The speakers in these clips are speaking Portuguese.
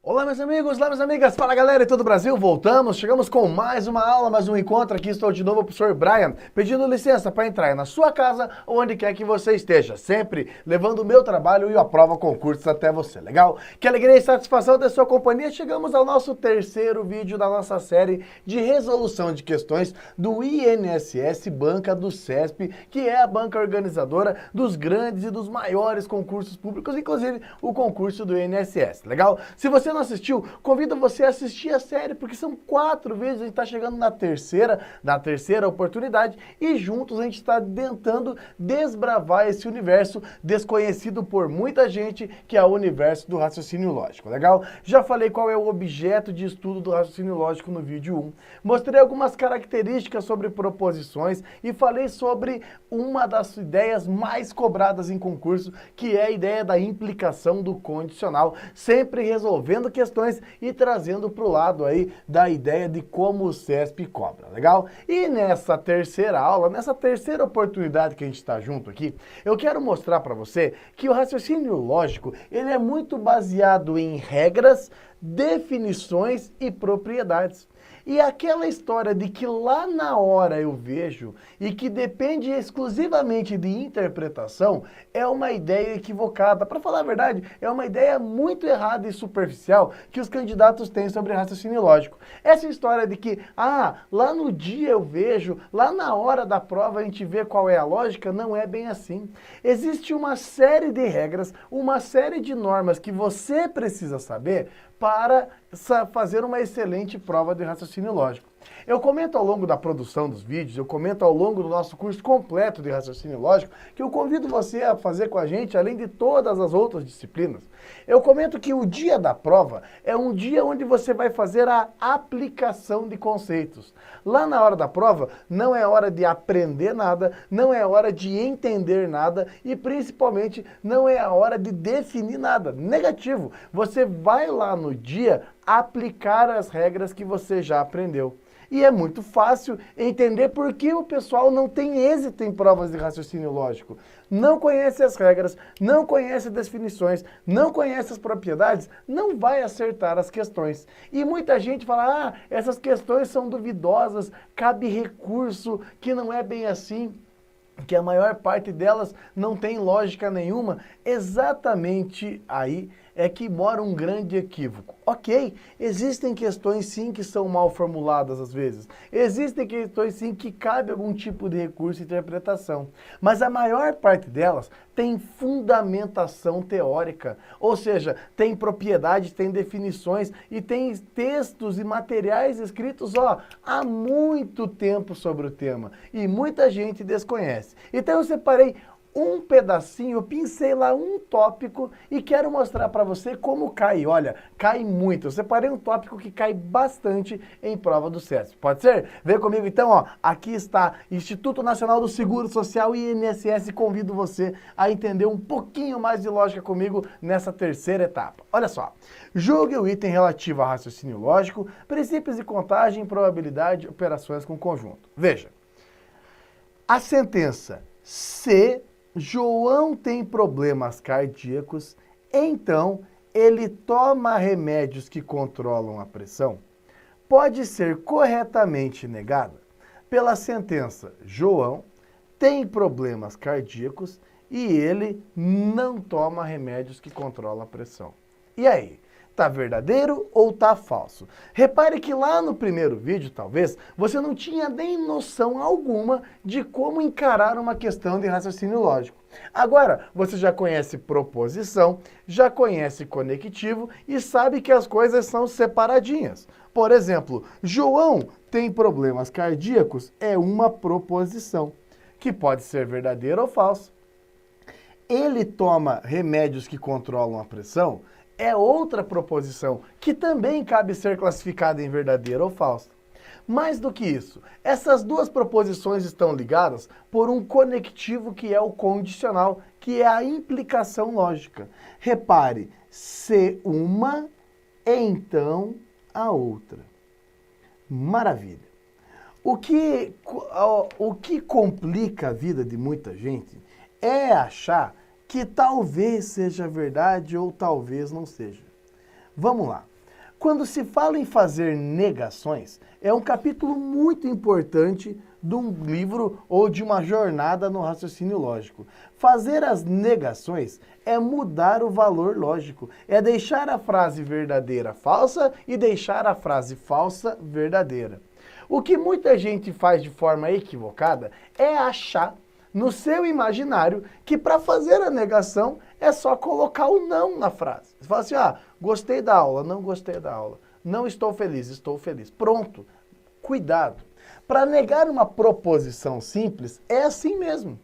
Olá meus amigos, olá minhas amigas, fala galera de todo o Brasil, chegamos com mais uma aula, mais um encontro, aqui estou de novo o professor Brian, pedindo licença para entrar na sua casa ou onde quer que você esteja, sempre levando o meu trabalho e a prova concursos até você, legal? Que alegria e satisfação ter sua companhia, chegamos ao nosso terceiro vídeo da nossa série de resolução de questões do INSS Banca do CESP, que é a banca organizadora dos grandes e dos maiores concursos públicos, inclusive o concurso do INSS, legal? Se você não assistiu, convido você a assistir a série, porque são 4 vezes, a gente está chegando na terceira oportunidade, e juntos a gente está tentando desbravar esse universo desconhecido por muita gente, que é o universo do raciocínio lógico, legal? Já falei qual é o objeto de estudo do raciocínio lógico no vídeo 1, mostrei algumas características sobre proposições e falei sobre uma das ideias mais cobradas em concurso, que é a ideia da implicação do condicional, sempre resolvendo questões e trazendo para o lado aí da ideia de como o CESP cobra, legal? E nessa terceira aula, nessa terceira oportunidade que a gente está junto aqui, eu quero mostrar para você que o raciocínio lógico, ele é muito baseado em regras, definições e propriedades. E aquela história de que lá na hora eu vejo e que depende exclusivamente de interpretação é uma ideia equivocada. Para falar a verdade, é uma ideia muito errada e superficial que os candidatos têm sobre raciocínio lógico. Essa história de que, lá no dia eu vejo, lá na hora da prova a gente vê qual é a lógica, não é bem assim. Existe uma série de regras, uma série de normas que você precisa saber para fazer uma excelente prova de raciocínio lógico. Eu comento ao longo da produção dos vídeos, eu comento ao longo do nosso curso completo de raciocínio lógico, que eu convido você a fazer com a gente, além de todas as outras disciplinas. Eu comento que o dia da prova é um dia onde você vai fazer a aplicação de conceitos. Lá na hora da prova, não é hora de aprender nada, não é hora de entender nada e principalmente não é a hora de definir nada. Negativo, você vai lá no dia aplicar as regras que você já aprendeu. E é muito fácil entender por que o pessoal não tem êxito em provas de raciocínio lógico. Não conhece as regras, não conhece as definições, não conhece as propriedades, não vai acertar as questões. E muita gente fala, essas questões são duvidosas, cabe recurso, que não é bem assim, que a maior parte delas não tem lógica nenhuma. Exatamente aí é que mora um grande equívoco. Ok, existem questões sim que são mal formuladas às vezes. Existem questões sim que cabe algum tipo de recurso e interpretação. Mas a maior parte delas tem fundamentação teórica. Ou seja, tem propriedades, tem definições e tem textos e materiais escritos há muito tempo sobre o tema. E muita gente desconhece. Então eu separei um pedacinho, eu pincei lá um tópico e quero mostrar para você como cai. Olha, cai muito. Eu separei um tópico que cai bastante em prova do CESP. Pode ser? Vem comigo então, aqui está Instituto Nacional do Seguro Social e INSS. Convido você a entender um pouquinho mais de lógica comigo nessa terceira etapa. Olha só. Julgue o item relativo a raciocínio lógico, princípios de contagem, probabilidade, operações com conjunto. Veja. A sentença se João tem problemas cardíacos, então ele toma remédios que controlam a pressão, pode ser corretamente negada pela sentença João tem problemas cardíacos e ele não toma remédios que controlam a pressão. E aí? Tá verdadeiro ou tá falso? Repare que lá no primeiro vídeo, talvez, você não tinha nem noção alguma de como encarar uma questão de raciocínio lógico. Agora, você já conhece proposição, já conhece conectivo e sabe que as coisas são separadinhas. Por exemplo, João tem problemas cardíacos é uma proposição, que pode ser verdadeira ou falsa. Ele toma remédios que controlam a pressão é outra proposição, que também cabe ser classificada em verdadeira ou falsa. Mais do que isso, essas duas proposições estão ligadas por um conectivo que é o condicional, que é a implicação lógica. Repare, se uma, então a outra. Maravilha. O que complica a vida de muita gente é achar que talvez seja verdade ou talvez não seja. Vamos lá. Quando se fala em fazer negações, é um capítulo muito importante de um livro ou de uma jornada no raciocínio lógico. Fazer as negações é mudar o valor lógico, é deixar a frase verdadeira falsa e deixar a frase falsa verdadeira. O que muita gente faz de forma equivocada é achar no seu imaginário que para fazer a negação é só colocar o não na frase. Você fala assim, gostei da aula, não gostei da aula. Não estou feliz, estou feliz. Pronto. Cuidado. Para negar uma proposição simples, é assim mesmo.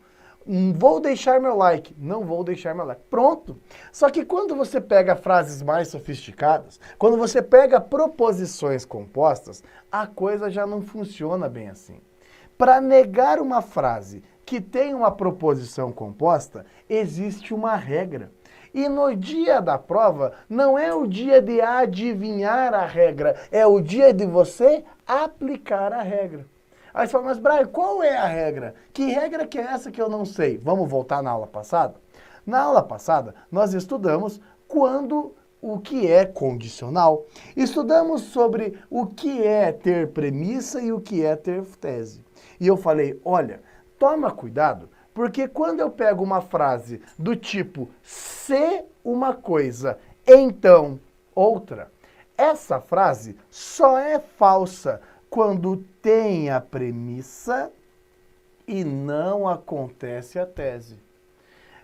Vou deixar meu like, não vou deixar meu like. Pronto. Só que quando você pega frases mais sofisticadas, quando você pega proposições compostas, a coisa já não funciona bem assim. Para negar uma frase que tem uma proposição composta, existe uma regra. E no dia da prova, não é o dia de adivinhar a regra, é o dia de você aplicar a regra. Aí você fala, mas Brian, qual é a regra? Que regra que é essa que eu não sei? Vamos voltar na aula passada? Na aula passada, nós estudamos o que é condicional. Estudamos sobre o que é ter premissa e o que é ter tese. E eu falei, olha, toma cuidado, porque quando eu pego uma frase do tipo se uma coisa, então outra, essa frase só é falsa quando tem a premissa e não acontece a tese.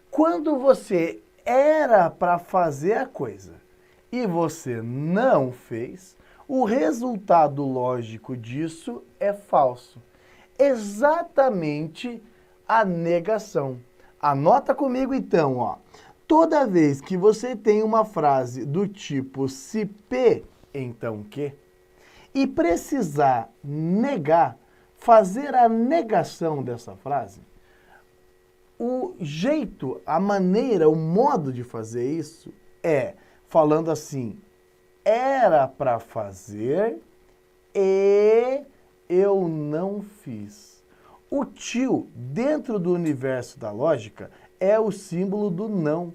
Quando você era para fazer a coisa e você não fez, o resultado lógico disso é falso. Exatamente a negação. Anota comigo então, ó. Toda vez que você tem uma frase do tipo se P, então Q, e precisar negar, fazer a negação dessa frase, o jeito, a maneira, o modo de fazer isso é falando assim, era para fazer e eu não fiz. O tio, dentro do universo da lógica, é o símbolo do não.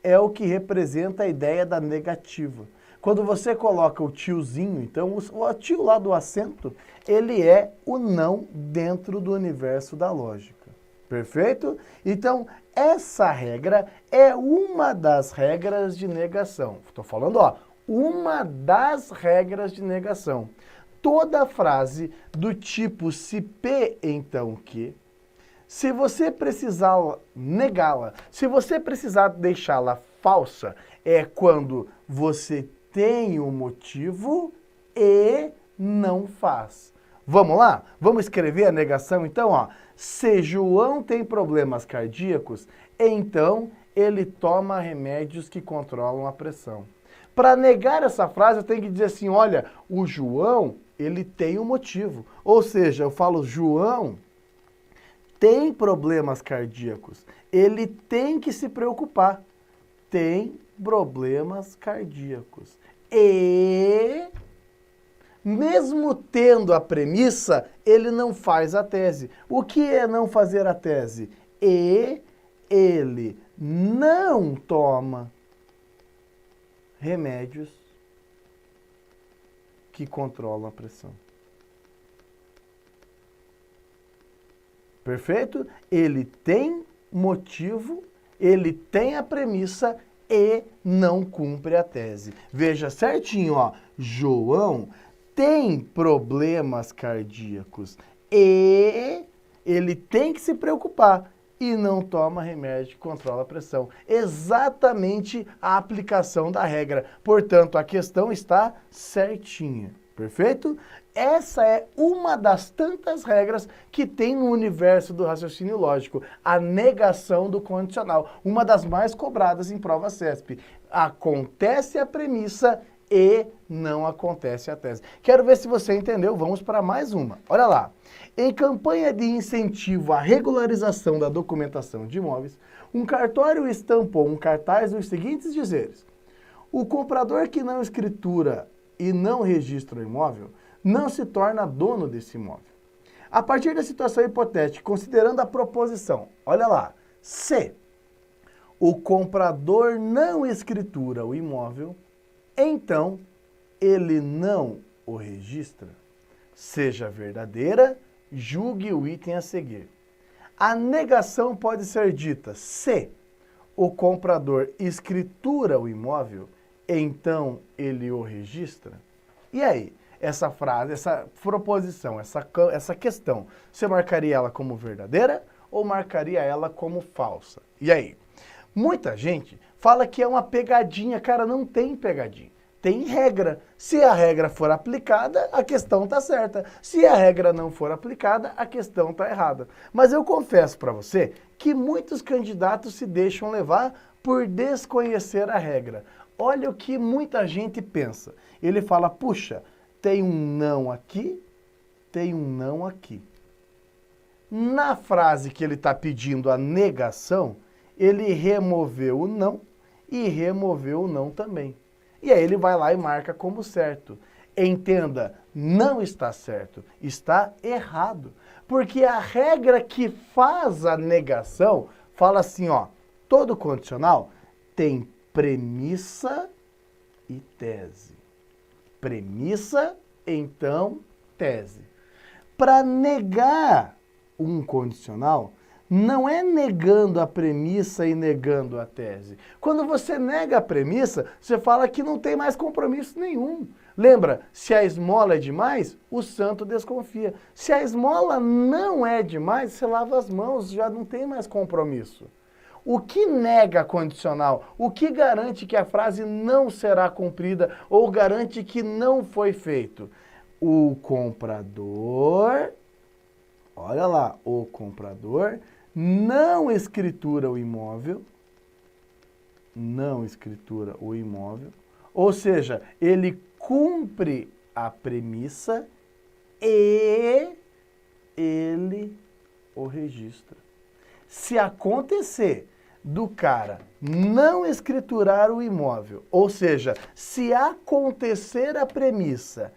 É o que representa a ideia da negativa. Quando você coloca o tiozinho, então, o tio lá do acento, ele é o não dentro do universo da lógica. Perfeito? Então, essa regra é uma das regras de negação. Estou falando, uma das regras de negação. Toda frase do tipo se P, então Q, se você precisar negá-la, se você precisar deixá-la falsa, é quando você tem um motivo e não faz. Vamos lá? Vamos escrever a negação então, Se João tem problemas cardíacos, então ele toma remédios que controlam a pressão. Para negar essa frase, eu tenho que dizer assim, olha, o João, ele tem um motivo. Ou seja, eu falo, João tem problemas cardíacos. Ele tem que se preocupar. Tem problemas cardíacos. E, mesmo tendo a premissa, ele não faz a tese. O que é não fazer a tese? E ele não toma remédios que controlam a pressão. Perfeito? Ele tem motivo, ele tem a premissa e não cumpre a tese. Veja certinho, João tem problemas cardíacos e ele tem que se preocupar e não toma remédio que controla a pressão. Exatamente a aplicação da regra. Portanto, a questão está certinha. Perfeito? Essa é uma das tantas regras que tem no universo do raciocínio lógico, a negação do condicional, uma das mais cobradas em prova CESP. Acontece a premissa e não acontece a tese. Quero ver se você entendeu, vamos para mais uma. Olha lá, em campanha de incentivo à regularização da documentação de imóveis, um cartório estampou um cartaz dos seguintes dizeres: o comprador que não escritura e não registra o imóvel não se torna dono desse imóvel. A partir da situação hipotética, considerando a proposição, olha lá, se o comprador não escritura o imóvel, então ele não o registra? Seja verdadeira, julgue o item a seguir. A negação pode ser dita se o comprador escritura o imóvel, então ele o registra? E aí, essa frase, essa proposição, essa questão, você marcaria ela como verdadeira ou marcaria ela como falsa? E aí? Muita gente fala que é uma pegadinha. Cara, não tem pegadinha. Tem regra. Se a regra for aplicada, a questão está certa. Se a regra não for aplicada, a questão está errada. Mas eu confesso para você que muitos candidatos se deixam levar por desconhecer a regra. Olha o que muita gente pensa. Ele fala, puxa, tem um não aqui, tem um não aqui. Na frase que ele está pedindo a negação, ele removeu o não e removeu o não também. E aí ele vai lá e marca como certo. Entenda, não está certo, está errado. Porque a regra que faz a negação fala assim, ó, todo condicional tem premissa e tese. Premissa, então, tese. Para negar um condicional, não é negando a premissa e negando a tese. Quando você nega a premissa, você fala que não tem mais compromisso nenhum. Lembra, se a esmola é demais, o santo desconfia. Se a esmola não é demais, você lava as mãos, já não tem mais compromisso. O que nega condicional? O que garante que a frase não será cumprida ou garante que não foi feito? O comprador, olha lá, o comprador não escritura o imóvel, ou seja, ele cumpre a premissa e ele o registra. Se acontecer do cara não escriturar o imóvel, ou seja, se acontecer a premissa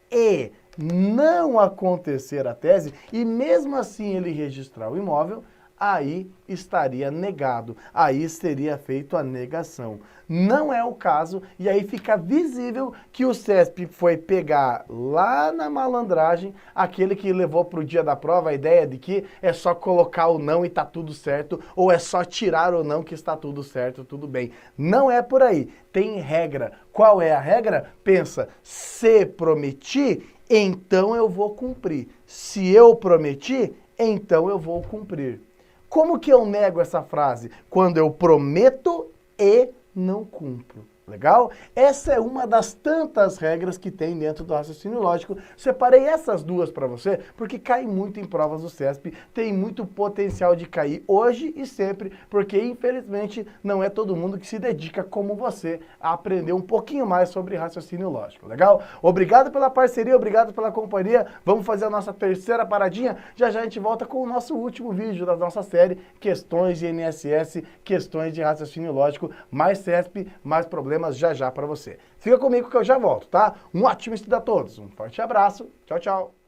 e não acontecer a tese, e mesmo assim ele registrar o imóvel, aí estaria negado, aí seria feito a negação. Não é o caso, e aí fica visível que o CESP foi pegar lá na malandragem aquele que levou para o dia da prova a ideia de que é só colocar o não e tá tudo certo, ou é só tirar o não que está tudo certo, tudo bem. Não é por aí, tem regra. Qual é a regra? Pensa, se prometi, então eu vou cumprir. Se eu prometi, então eu vou cumprir. Como que eu nego essa frase? Quando eu prometo e não cumpro. Legal? Essa é uma das tantas regras que tem dentro do raciocínio lógico. Separei essas duas para você porque cai muito em provas do CESP, tem muito potencial de cair hoje e sempre, porque infelizmente não é todo mundo que se dedica como você a aprender um pouquinho mais sobre raciocínio lógico. Legal? Obrigado pela parceria, obrigado pela companhia. Vamos fazer a nossa terceira paradinha. Já já a gente volta com o nosso último vídeo da nossa série Questões de INSS, Questões de Raciocínio Lógico, mais CESP, mais problemas já já para você. Fica comigo que eu já volto, tá? Um ótimo estudo a todos, um forte abraço, tchau, tchau!